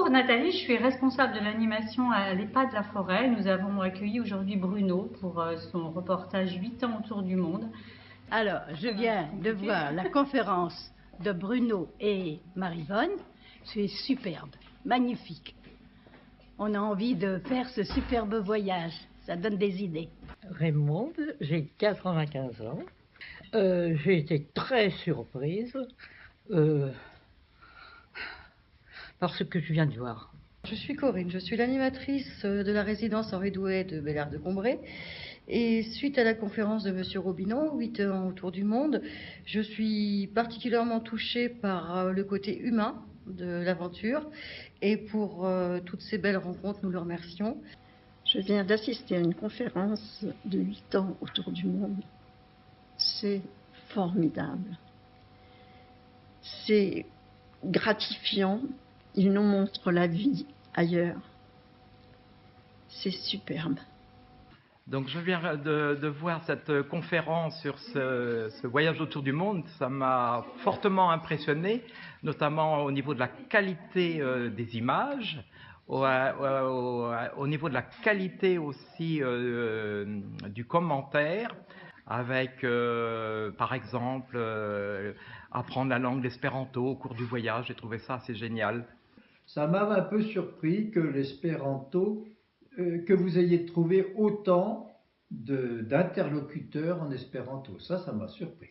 Bonjour Nathalie, je suis responsable de l'animation à l'EHPAD La Forêt. Nous avons accueilli aujourd'hui Bruno pour son reportage 8 ans autour du monde. Alors, je viens de voir la conférence de Bruno et Maryvonne. C'est superbe, magnifique. On a envie de faire ce superbe voyage. Ça donne des idées. Raymond, j'ai 95 ans. J'ai été très surprise par ce que je viens de voir. Je suis Corinne, je suis l'animatrice de la résidence Henri Douai de Bel-Air-de-Combré. Et suite à la conférence de Monsieur Robineau, 8 ans autour du monde, je suis particulièrement touchée par le côté humain de l'aventure. Et pour toutes ces belles rencontres, nous le remercions. Je viens d'assister à une conférence de 8 ans autour du monde. C'est formidable. C'est gratifiant. Il nous montre la vie ailleurs. C'est superbe. Donc je viens de voir cette conférence sur ce voyage autour du monde. Ça m'a fortement impressionné, notamment au niveau de la qualité des images, au niveau de la qualité aussi du commentaire, avec par exemple apprendre la langue d'espéranto au cours du voyage. J'ai trouvé ça assez génial. Ça m'a un peu surpris que l'espéranto, que vous ayez trouvé autant d'interlocuteurs en espéranto. Ça m'a surpris.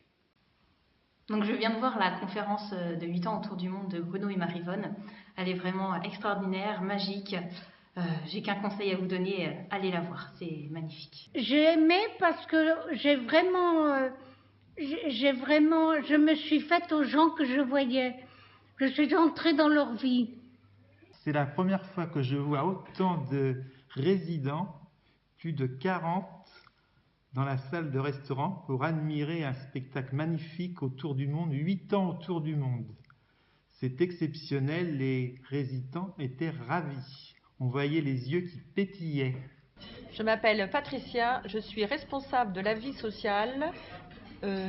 Donc je viens de voir la conférence de 8 ans autour du monde de Bruno et Maryvonne. Elle est vraiment extraordinaire, magique. J'ai qu'un conseil à vous donner, allez la voir, c'est magnifique. J'ai aimé parce que je me suis faite aux gens que je voyais. Je suis entrée dans leur vie. C'est la première fois que je vois autant de résidents, plus de 40, dans la salle de restaurant pour admirer un spectacle magnifique autour du monde, 8 ans autour du monde. C'est exceptionnel, les résidents étaient ravis. On voyait les yeux qui pétillaient. Je m'appelle Patricia, je suis responsable de la vie sociale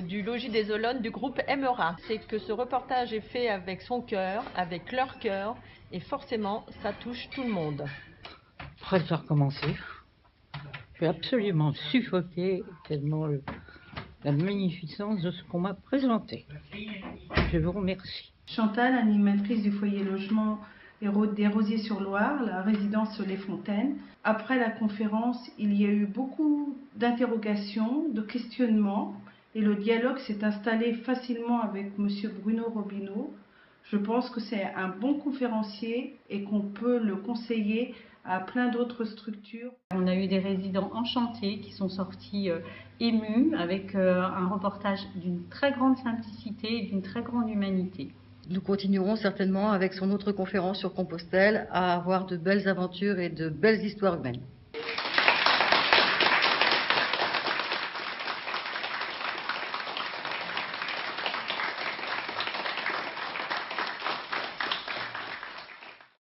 du logis des Olonnes du groupe Emera. C'est que ce reportage est fait avec son cœur, avec leur cœur, et forcément, ça touche tout le monde. Après ça a recommencé, je suis absolument suffoquée tellement la magnificence de ce qu'on m'a présenté. Je vous remercie. Chantal, animatrice du foyer logement des Rosiers-sur-Loire, la résidence Les Fontaines. Après la conférence, il y a eu beaucoup d'interrogations, de questionnements, et le dialogue s'est installé facilement avec Monsieur Bruno Robineau. Je pense que c'est un bon conférencier et qu'on peut le conseiller à plein d'autres structures. On a eu des résidents enchantés qui sont sortis émus avec un reportage d'une très grande simplicité et d'une très grande humanité. Nous continuerons certainement avec son autre conférence sur Compostelle à avoir de belles aventures et de belles histoires humaines.